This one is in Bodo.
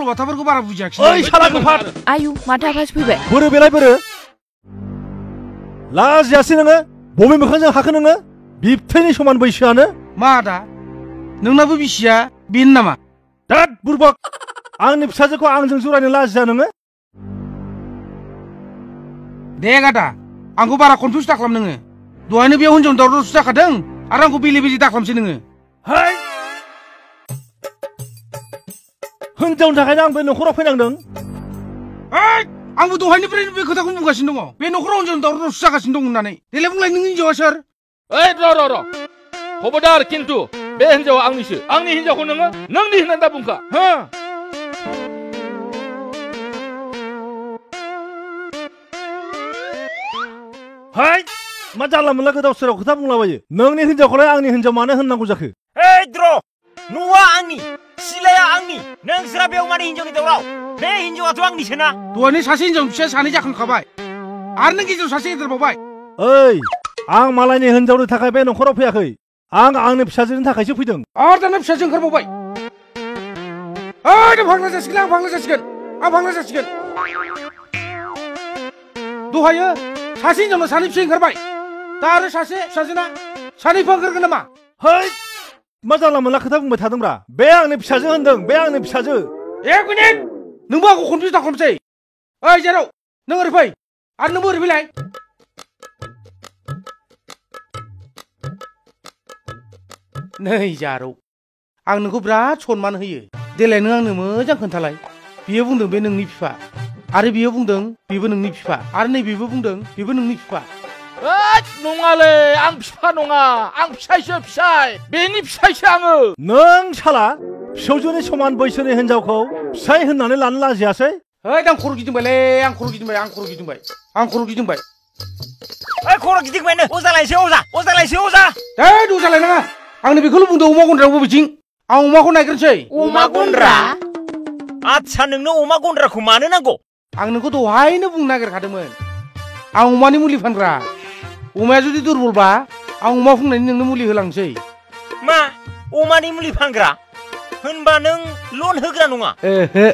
सल'बाथाफोरखौ बारा बुजियाखै ओइ साला गोफार आयु माथो आफासो फैबाय बोरो बेलाय बोरो लाजियासै नोङो बबे मोखांजों हाखो नोङो बिबथैनि समान बैसोआनो मा आदा नोंनाबो बिसिया बेनो नामा दाद बुरबक आंनि फिसाजोखौ आंजों जरायनो लाजिया नोङो दे आदा आंखौ बारा कनफिउस दाखालाम नोङो दहायनो बेयाव हिनजावनि दावरावसो जाखादों आरो आंखौ बेले बेजे दाखालामसै नोङो हाय हिनजावनि थाखायनो आं बे न'खराव फैनांदों आंबो दहायनिफ्रायनो बे खोथाखौ बुंगासिनो दङ बे न'खराव हिनजावनि दावरावसो जागासिनो दं होननानै देलाय बुंलाय नोंनि हिनजावा सोर ओइ र' खबरदार खिन्थु बे हिनजावा आंनिसो आंनि हिनजावखौ नोङो नोंनि होननानै दा बुंखा हो हाय मा जानला मोनला गोदाव सोराव खोथा बुंलाबायो नोंनि हिनजावखौलाय आंनि हिनजाव मानो होननांगौ जाखो ओइ द्र न'आ आंनि सिलाया आंनि नोंसोरा बेयाव माने हिनजावनि दावराव बे हिनजावाथ' आंनिसोना दहायनो सासे हिनजावनि फिसाया सानै जाखांखाबाय आरो नों गेजेराव सासे गेदेरबावबाय ओइ आं मालायनि हिनजावनि थाखाय बे न'खराव फैयाखै आं आंनि फिसाजोनि थाखायसो फैदों आरो दाना फिसाजो ओंखारबावबाय ओइ फाग्ला जासिगोन आं फाग्ला जासिगोन दहायो सासे हिनजावनो सानै फिसाय ओंखारबाय दा आरो सासे फिसाजोना सानैबो ओंखारगोन नामा है मा जानला मोनला खोथा बुंबाय थादोंब्रा बे आंनि फिसाजो होनदों बे आंनि फिसाजो एक मिनिट नोंबो आंखौ कनफिउस दाखालामसै ओइ जेराव नों ओरै फै आरो नोंबो ओरै फैलाय नै जारौ आं नोंखौ बिराद सनमान होयो देलाय नों आंनो मोजां खोन्थालाय बियो बुंदों बे नोंनि बिफा आरो बियो बुंदों बेबो नोंनि बिफा आरो नै बेबो बुंदों बेबो नोंनि बिफा नङालै आं बिफा नङा आं फिसाय बेनि फिसायसो आङो नों साला फिसौजोनि समान बैसोनि हिनजावखौ फिसाय होननानै लानो लाजियासै ओइ आं खर' गिदिंबायलै आं खर' गिदिंबाय ओइ खर' गिदिंबायनो अजा लायसै अजा ओइ अजा लायनाङा आंनो बेखौल' बुंदों अमा गन्द्रायाव बबेथिं आं अमाखौ नायग्रोनोसै अमा गन्द्रा आच्छा नोंनो अमा गन्द्राखौ मानो नांगौ आं नोंखौ दहायनो बुंनो नागिरखादोंमोन आं अमानि मुलि फानग्रा अमाया जुदि दुरबलबा आं अमा फुंनायनि नोंनो मुलि होलांसै मा अमानि मुलि फानग्रा होनबा नों लन होग्रा नङा ओहो